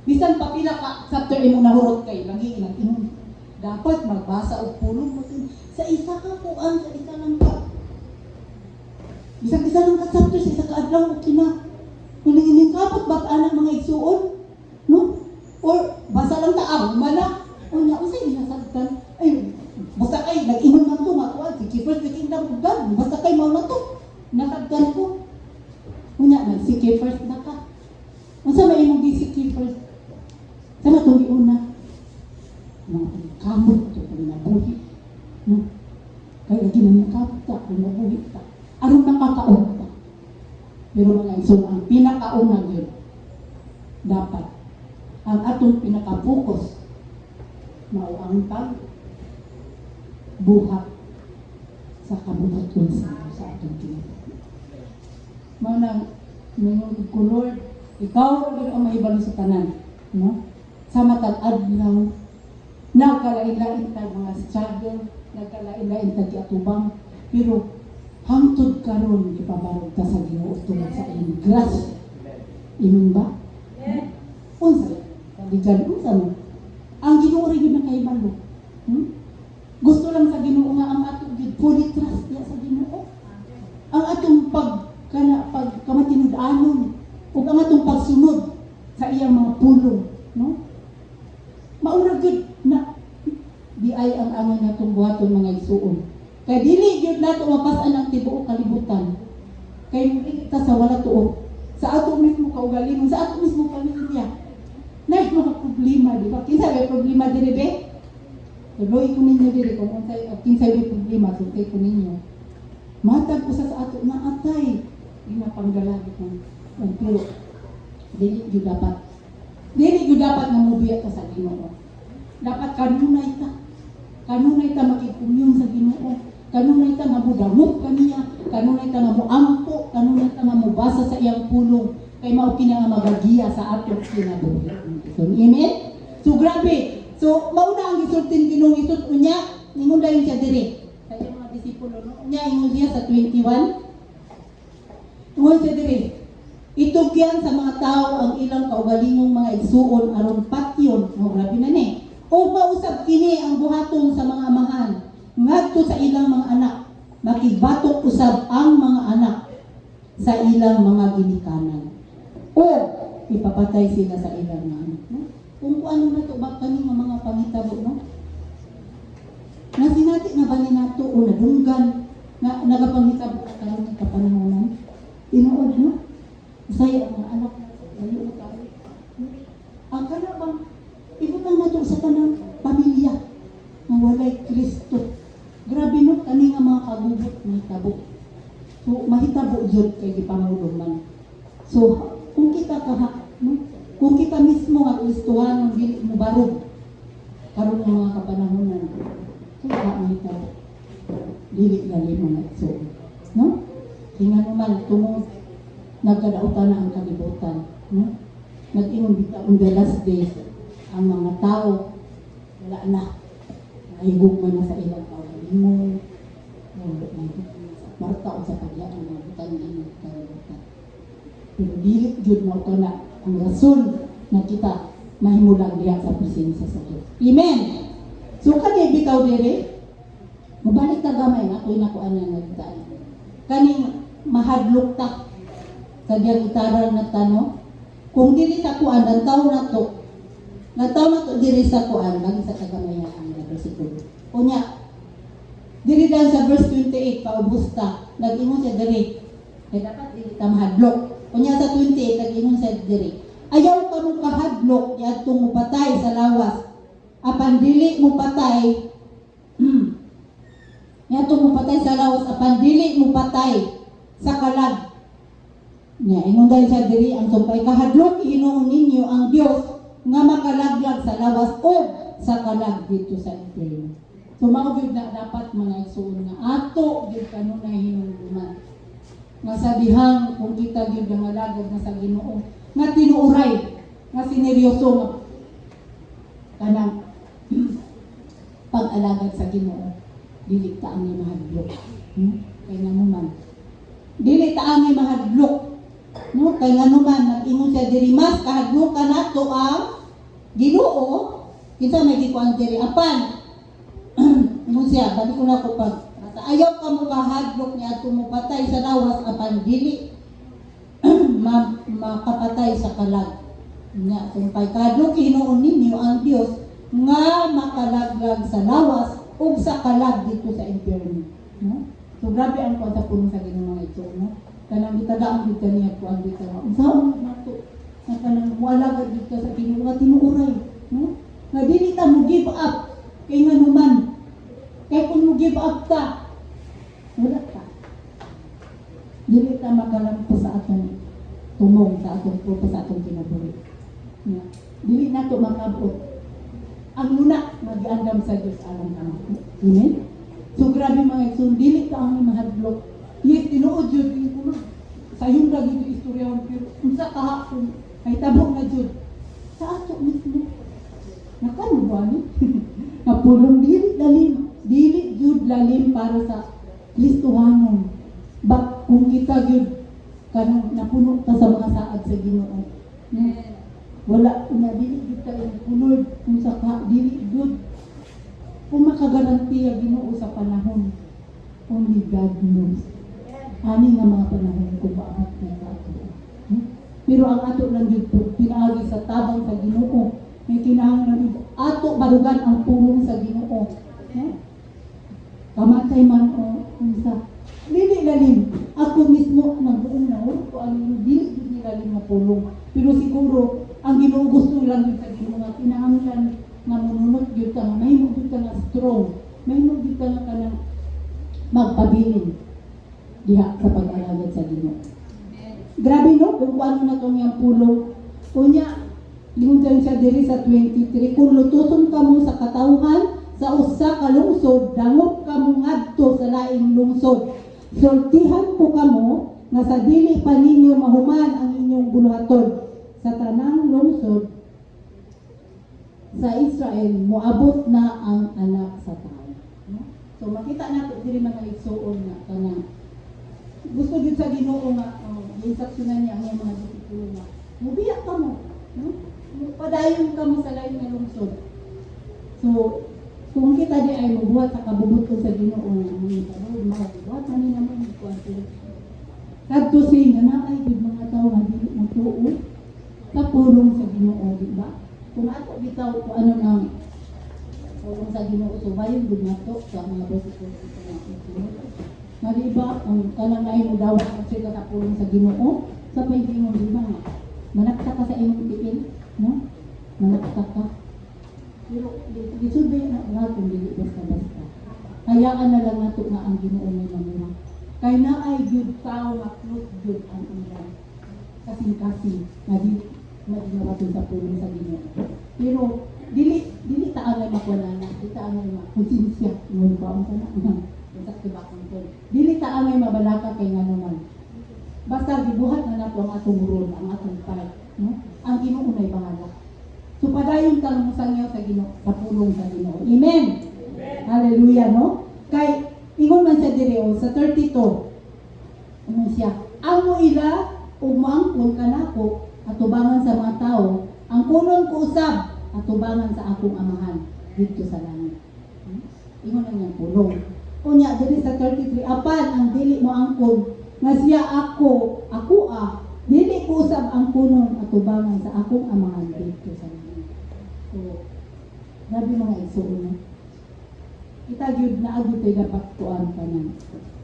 Bisan pa pila ka chapter imong nahurot kay, lagi ilang imong. Dapat magbasa og pulong mo sa isa ka kuan, sa isa lang ka. Bisag isa lang ka-chapter sa isa ka-adlaw o kina. Kung nangingingkapot ba anak mga igsuon? No? Or basa lang taang mana? O niya, usay nasagtan. Ay, basta kay, nag-inom na ito, matuwa. Si first the kingdom of God. Basta kay, mau na ito. Nasagtan ko. O niya, nag-seek first na ka. Masa may imong gi-seek first? Sana itong iuna. Mga kamot ito, kung nabuhi. No? Kaya lagi na nakapot ka, kung nabuhi ka. Anong nakakaon pa? Pero mga iso, ang pinakauna yun, dapat, ang atong pinaka-focus, mao ang buhat sa kabubuton sa atong kinabuhi. Mao nang mingon ko, Lord, ikaw rin ang mahibalo sa tanan, no? Sa matag adlaw, nagkalain-lain ta mga struggle, nagkalain-lain ta giatubang, pero hangtod karon ipabarog ta sa Ginoo tungod sa iyang grasya. Ingon ba? Unsa? Kaligan unsa mo? Ang Ginoo rin yung nakahibalo. Gusto lang sa Ginoo nga ang atong fully trust ya sa Ginoo. Ang atong pagkamatinud-anon ug ang atong pagsunod sa iyang mga pulong, no? Maura gid na di ay ang angin natong buhaton mga igsuon. Kay dili gyud nato mapas-an ang tibuok kalibutan. Kay muli ta sa wala tuo. Sa ato mismo kaugalingon, sa ato mismo pamilya. Nay mga problema, di ba? Kinsa may problema diri be? Tuloy ko ninyo diri kung kinsa may problema, tuloy ko ninyo. Matag usa sa ato na atay ginapanggalagit ng pero dili gyud dapat. Dili gyud dapat nga mobiya ta sa Ginoo. Dapat kanunay ta. Kanunay ta makipumyong sa Ginoo. Kanunay ta nga mudamog kaniya, kanunay ta nga moampo, kanunay ta nga mobasa sa iyang pulong kay mao kini nga magagiya sa atong kinabuhi. So, amen. So grabe. So mao na ang gisultin Ginoo isut unya ningon dayon siya diri. Sa iyang mga disipulo no. Unya ingon siya sa 21. Ingon siya diri. Itugyan sa mga tao ang ilang kaugalingong mga igsuon aron patyon. Oh, grabe na ni. O mausab kini ang buhaton sa mga amahan ngadto sa ilang mga anak, makigbatok usab ang mga anak sa ilang mga ginikanan. O ipapatay sila sa ilang mga anak. No? Kung ano na to ba kani mga pangitabo, no? Nasinati na ba ni nato o nadunggan na nagapangitabo karon sa kapanahonan? Tinuod, no? Usay ang mga anak nato, layo tayo. Ang kana bang ibutang nato sa tanang pamilya na walay Kristo. Grabe no, kani nga mga kagubot, mahitabo. So, mahitabo yun kay gipangulong man. So, kung kita no? Kung kita mismo nga Kristohan ng dili mo barog, karon ng mga kapanahonan, so, mahitabo. Dili gali mga so, no? Tingnan naman, tungod, nagkadautan na ang kalibutan, no? Nag-ingon bitaw on the last days, ang mga tao, wala na. Nahigog man na sa ilang kaugalingon, nahigog na sa kwarta o sa pagyaan ng mga butan ng ilang kalibutan. Pero dili jud mo ito na ang rason na kita mahimulang diha sa presensya sa Diyos. Amen! So, kani bitaw diri, mabalik ta gamay na, ako'y nakuha na nagdaan. Kaning mahadlok ta sa diyang itaral na tanong, kung dili sa kuan, nagtaw na to diri sa kuan, lagi sa kagamayaan na versikulo. Unya, diri daw sa verse 28, paubos ta, nag-ingon siya diri, kaya dapat dili ta mahadlok. Unya sa 28, nag-ingon siya diri, ayaw ka mong kahadlok, yadtong mo patay sa lawas, apan dili mo patay, yadtong mo patay sa lawas, apan dili mo patay sa kalag. Nya, ingon dahil siya diri, ang sumpay kahadlok, hinuon ninyo ang Diyos, nga makalaglag sa lawas o sa kalag dito sa impyerno. So mao gyud na dapat mga igsoon nga ato gyud kanunay hinungduman. Nga sa dihang kung kita gyud nga lagad na sa Ginoo, nga tinuuray, nga sineryoso nga kanang pag-alagad sa Ginoo. Dili ta ang mahadlok. Kay nga naman. Dili ta ang mahadlok. No, kay nga naman nag-ingon siya diri mas kahadlokan nato ang Ginoo, kita may gikuan diri apan. Ingon siya, balik ko na ko pag ayaw ka mo kahadlok niya at tumupatay sa lawas apan dili makapatay sa kalag. Nya, sumpay kahadlok hinuon ninyo ang Dios nga makalaglag sa lawas ug sa kalag dito sa impyerno. No? So grabe ang kuan sa puno sa Ginoo mga ito, no? Kanang itadaan dito niya kuan dito. Unsaon nato? Na kanang wala gid dito sa Ginoo nga tinuuray, no? Nga dili ta mo give up kay nga numan. Kay kung mo give up ta, wala ka. Dili ta magalampo sa atong tumong sa atong purpose sa atong kinabuhi. Yeah. Dili nato makabot ang muna mag-andam sa Diyos alang kamo. Amen? So grabe mga igsoon, dili ka ang mahadlok. Yes, tinuod yun, kuno. Sa yung lagi yung istorya, pero kung sa kahapon, ay tabo na yun. Sa ato mismo. Nakano ba ni? Napulong dili jud lalim para sa listuhanon. Ba kung kita jud kanang napuno ta sa mga saad sa Ginoo. Wala na dili jud ka punod kung sa dili jud. Kung makagarantiya Ginoo sa panahon, only God knows. Ani nga mga panahon kung maabot na ato. Pero ang ato lang jud pinaagi sa tabang sa Ginoo. May kinahanglan ato barugan ang pulong sa Ginoo. Kamatay man o unsa. Dili lalim. Ako mismo nagbuong na ko ang dili lalim na pulong. Pero siguro ang Ginoo gusto lang yun sa Ginoo nga kinahanglan nga mununot gyud ka mahimo gyud ka nga strong. Mahimo gyud ka nga kanang magpabilin diha sa pag-alagad sa Ginoo. Grabe no kung ano na tong yang pulong. Kunya lingon siya diri sa 23, kung lutuson ka mo sa katawhan sa usa ka lungsod, dangop ka mo ngadto sa laing lungsod. Sultihan ko kamo nga sa dili pa ninyo mahuman ang inyong buluhaton sa tanang lungsod sa Israel, moabot na ang anak sa tao. No? So makita nato diri mga igsoon nga kanang gusto gyud sa Ginoo nga instruksyonan niya ang mga disipulo nga mubiya ka mo, no? Padayon ka mo sa lain nga lungsod. So kung kita di ay mabuhat sa kabubuton sa Ginoo nga mabuhat man ni naman kuan kadto say nga naay gud mga tawo nga dili magtuo sa pulong sa Ginoo, di ba? Kung ato bitaw ko ano nang pulong sa Ginoo, so bayon gud nato sa mga besiklo sa nga di ba ang kanang ay mo daw sila sa pulong sa Ginoo sa pagdingon di ba nga manakta ka sa imong tiil, no? Manakta ka. Pero gisubay na nga kung dili basta-basta. Hayaan na lang nato nga ang Ginoo may mamura. Kay naay gyud tao nga close gyud ang ilang kasing-kasing nga di maginawaton sa pulong sa Ginoo. Pero dili ta angay makuanana, dili ta angay makonsensya mo ba ang sana sa tibakon ko. Dili ta angay mabalaka kay nganoman. Basta gibuhat na nato ang atong role, ang atong part, no? Ang Ginoo nay bahala. So padayon ka lang musangyaw sa Ginoo, sa pulong sa Ginoo. Amen. Amen. Hallelujah, no? Kay ingon man sa diri sa 32. Ano siya? Amo ila ug maangkon kanako atubangan sa mga tawo, ang kulon ko usab atubangan sa akong amahan dito sa langit. Ingon lang yang pulong. Unya diri sa 33, apan ang dili mo angkon nga siya ako dili ko usab ang kunon atubangan sa akong amahan dito sa langit. So, grabe mga igsoon na. Kita gyud na agud tay dapat tuan kanan.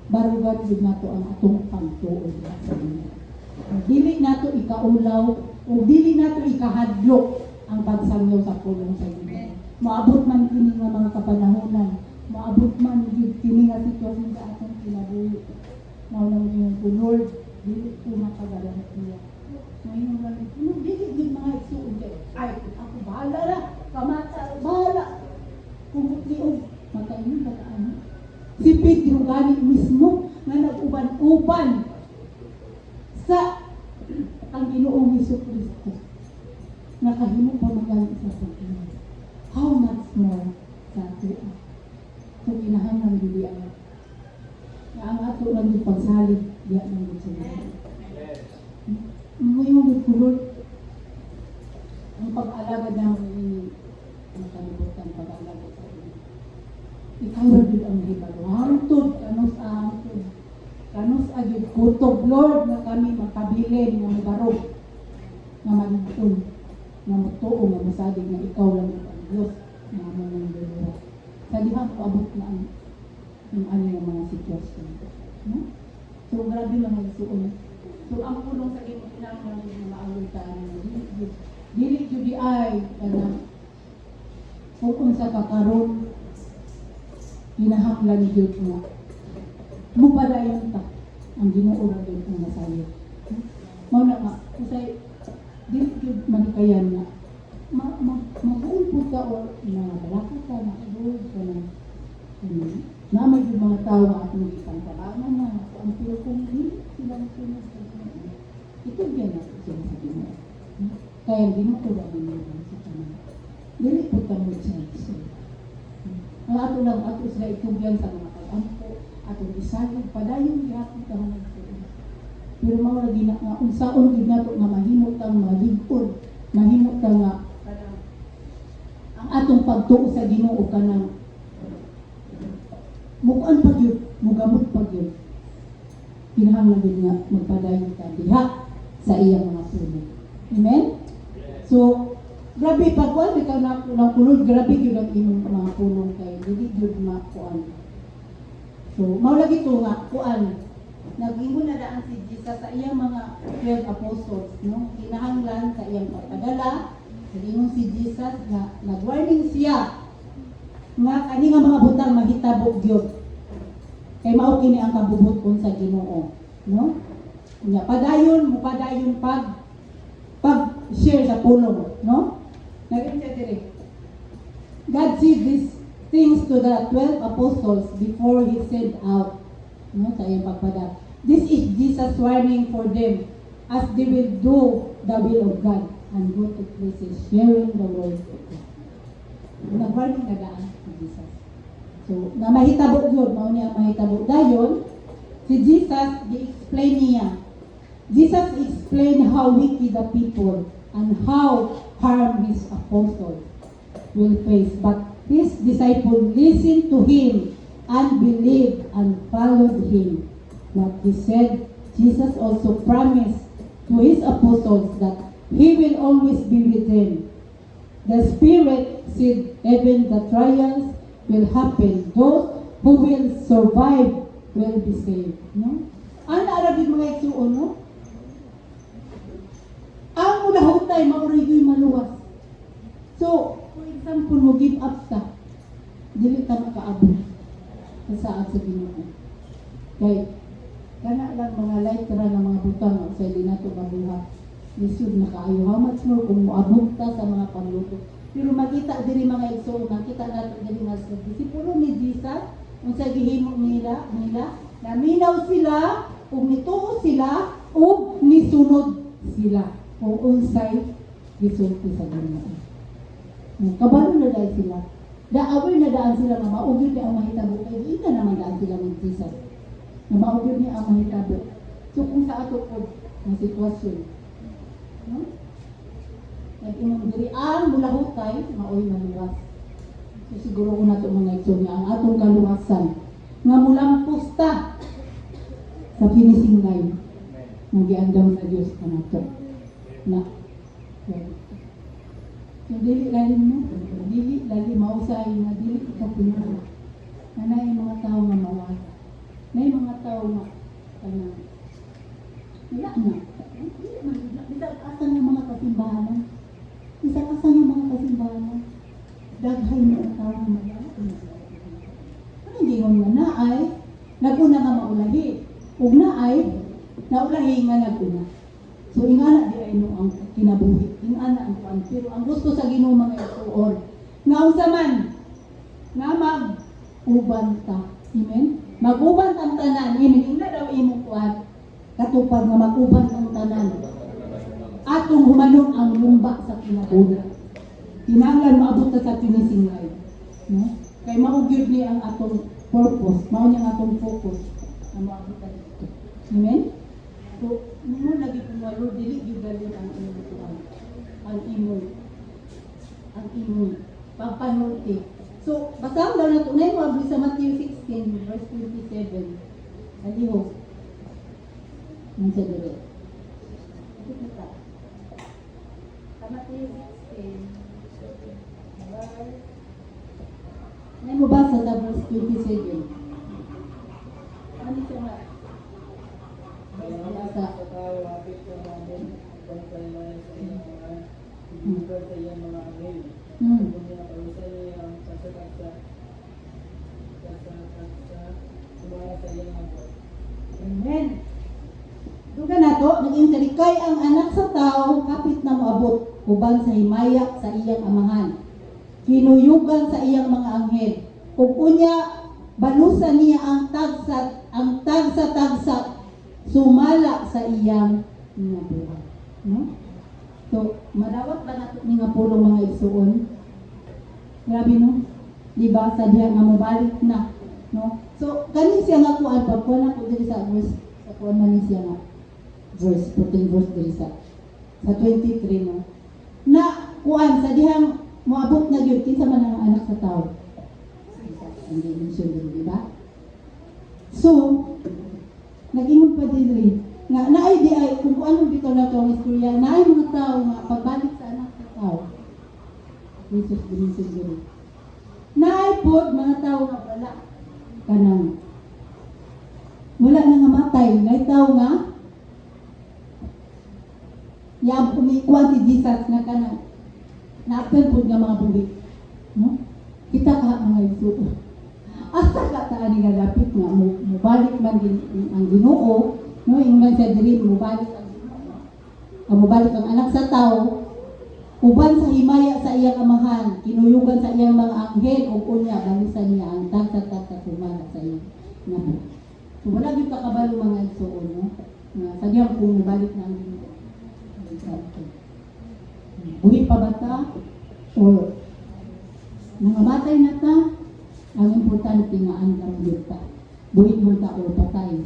Barugat gyud nato ang atong pagtuon sa Ginoo. Dili nato ikaulaw o dili nato ikahadlok ang pagsangyaw sa pulong sa Ginoo. Maabot man kini nga mga kapanahonan, maabot man gyud kini nga sitwasyon sa atong kinabuhi. Mao nang ingon ko, Lord, dili ko makagarantiya. Ngayon lang, dili gyud mga igsoon kay ay ako bahala na, kamata bahala. Kung liog makaingon ba ano? Si Pedro gani mismo nga nag-uban-uban sa ang Ginoong Jesucristo. Nakahimo pa man sa Panginoon. How much more sa ato? Kung kinahanglan dili ang ang ato lang yung pagsalig diya ng gusto nila. Ngayon ko Lord, ang pag-alagad namin ang kalibutan pag-alagad sa inyo. Ikaw na din ang hibalo. Hantod, kanos agad kutob, Lord, na kami makabilin, na magarog, na maligtun, na mutuo, na masadig, na ikaw lang ang Diyos, na amang dalawa. Sa dihang ko abot na ang ano yung mga sitwasyon. No? So, grabe mga isuon. So, ang pulong sa imo, kinahanglan ng mga awaltaan na dili judi ay, kung sa kakaroon, kinahanglan jud mo. Mupadayon ta ang Ginoo ra jud ang masayo. Mao na nga, usay dili jud manikayan na Mag-uul po ka o balakot ka, mag-uul ka na. Namay yung mga tao nga atong ipangkabangan na ang pero kung hindi silang sunod sa Ginoo. Ito yan natin sila sa Ginoo. Kaya hindi mo ko lang sa kanila. Dili po ka mo sa iso. Ang ato lang, ato sila itugyan sa mga kay-ampo, atong isagod, padayon gihapon ka mga nagsuon. Pero mga lagi na nga, unsaon din nato nga mahimot kang maligod, mahimot ka nga, ang atong pagtuo sa Ginoo ka na, mukaan pag yun, mugamot pag yun. Kinahanglan din nga magpadayon ka diha sa iyang mga puno. Amen? So, grabe pagkuan, ikaw na kulang kulod, grabe yun ang imong mga punong kayo. Hindi yun makuan. So, maulagi ito nga, kuan. Nag-ingon na daan si Jesus sa iyang mga 12 apostles, no? Kinahanglan sa iyang pagpadala. Nag-ingon si Jesus na nag-warning siya nga kani nga mga butang mahitabo gyud. Kay mao kini ang kabubuton sa Ginoo, no? Nya padayon mo padayon pag share sa pulong, no? Nag-insa dire. God said these things to the 12 apostles before he sent out, no, sa iyang pagpadala. This is Jesus warning for them as they will do the will of God and go to places sharing the word of God. Nag-warning na daan si Jesus. So, na mahitabo yun, mao niya mahitabo. Dayon, si Jesus, i-explain niya. Jesus explained how wicked the people and how harm his apostles will face. But his disciples listened to him and believed and followed him. What he said, Jesus also promised to his apostles that he will always be with them. The Spirit said even the trials will happen. Those who will survive will be saved. No? Ano arabid mga igsuon, no? Ang ulahutay, maurigoy maluwas. So, for example, mo give up ka. Dili ka makaabot sa saad sa Ginoo. Kaya, kana lang mga literal na mga butang sa hindi nato mabuhat. Lisod na kaayo. How much more kung muabot ka sa mga panluto. Pero makita diri mga igsoon, nakita nato diri nga sa disipulo ni Jesus, unsa gihimo nila, naminaw sila, ug nituo sila, ug nisunod sila. Kung unsay gisulti sa Ginoo. Kabalo na dahil sila. Aware na daan sila nga maugid ni ang mahitabo. Kaya ina naman daan sila ng Jesus. Na maugid ni ang mahitabo. So kung sa ato po ng sitwasyon, no? Nag-imong diri ang mulahutay, maoy maluwas. So siguro ko na ito mga ito niya, ang atong kaluwasan nga mulang pusta sa finishing line. Nag-iandam sa Diyos ka na ito. Na, yung dili lalim mo, dili lalim mausay nga dili ka pinala. Na yung mga tao nga mawala. Na yung mga tao nga kanang wala na. Bisag asa ng mga kasimbahan. Bisag asa ng mga kasimbahan. Daghay mo ang tao nga mawala. Ano hindi mo nga naay, naguna nga maulahi. Kung naay, naulahi nga naguna. So ingana di ay no ang kinabuhi, ingana ang kuan. Pero ang gusto sa Ginoo mga ituon, nga unsa man nga mag-uban ta. Amen. Mag-uban ang tanan, ingna daw imong kuan. Katupad nga mag-uban ang tanan. Atong humanon ang lumba sa kinabuhi. Kinahanglan maabot ta sa finishing line. No? Kay mao gyud ni ang atong purpose, mao ni ang atong focus. Ang maabot ta dito. Amen. So, mo lagi kumalo dili gyud galin ang imong tuan. Ang imong pagpanulti. So, basahan daw nato nay mo abli sa Matthew 16 verse 27. Aliho. Unsa diri? Kita. Sa Matthew 16 verse nay mo basa sa verse 27. Ano siya nga? Sa tao, hapit ko namin, bantay na sa iyong mga ibigay sa iyong mga anghel. Kung nakausay niya ang kasakasa, sumara sa iyong mga. Amen. Do Lugan nato, nag-intrikay ang anak sa tao, kapit na moabot, uban sa himaya sa iyang amahan. Kinuyugan sa iyang mga anghel. Ug unya, balusan niya ang tagsa, sumala sa iyang mga buhay. No? So, madawat ba nato ni nga pulong mga igsuon? Grabe no? Di ba? Sa diha nga mobalik na. No? So, kani siya nga kuan pagkuan ako diri sa verse, sa kuan man siya nga verse, 14 verse diri sa 23 no. Na kuan sa dihang moabot na gyud kinsa man ang anak sa tao. Hindi mention diri, di ba? So, nag-ingon pa diri nga naay di ay kung ano bitaw na to ang istorya, naay mga tao nga pagbalik sa anak sa tao. Jesus mention diri. Naay pod mga tao nga wala kanang wala na nga matay, naay tao nga yab umikuan si Jesus nga kanang naapel pod nga mga bulig. No? Kita ka mga igsuon. Asa ka taan nga dapit nga mubalik man ang Ginoo, no? Ingon sa diri mubalik ang Ginoo. Mubalik ang anak sa tao, uban sa himaya sa iyang amahan, kinuyugan sa iyang mga anghel ug unya balisan niya ang tagsa sumala sa iyang nabuhi. So wala gyud kakabalo mga igsuon, no? Nga sadyang kung mubalik na ang Ginoo. Buhi pa ba ta? O nangamatay na ta? Ang importante nga ang kamulot ta. Buhi mo ta o patay.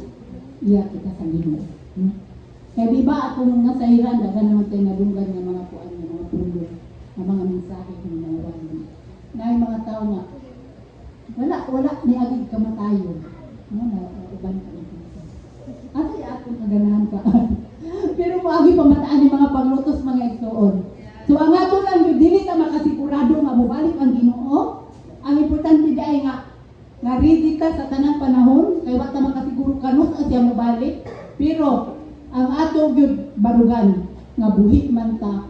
Iya kita sa Ginoo. Kaya di ba akong nga sa Iran, daga naman tayo nalunggan ng mga kuan ng mga pulo, ng mga mensahe ng mga wala. Na yung mga tao nga, wala, ni agad kamatayon. No, na uban ka ng pisa. Asa yung akong kaganahan ka. Pero maagi pamataan yung mga paglutos, mga igsoon. So ang ato lang, dili ka makasigurado nga mubalik ang Ginoo. Ang importante di ay nga ready ka sa tanang panahon, kaya wata makasiguro kanus at siya mubalik. Pero ang ato gyud barugan nga buhi man ta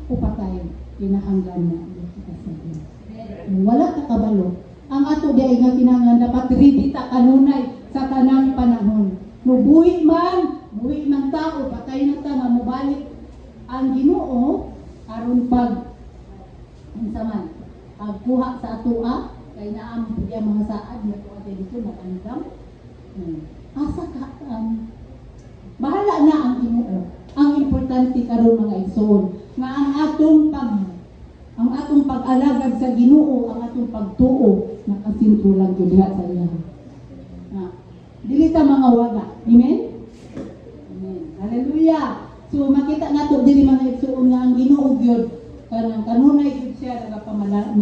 o patay, kinahanglan na kita sa Ginoo. Wala ka kabalo. Ang ato di ay nga kinahanglan dapat ready ta kanunay sa tanang panahon. No buhi man ta o patay na ta nga mubalik ang Ginoo aron pag unsa man pagkuha sa atoa kay naam diya mga saad na tuwa dito nakandam. Asa ka bahala na ang Ginoo. Ang importante karon mga igsoon nga ang atong pag-alagad sa Ginoo, ang atong pagtuo nakasintulan gyud diha sa iya. Dili ta mga waga. Amen. Amen. Hallelujah. So makita nato diri mga igsoon nga ang Ginoo gyud kanang kanunay gyud siya nagapamala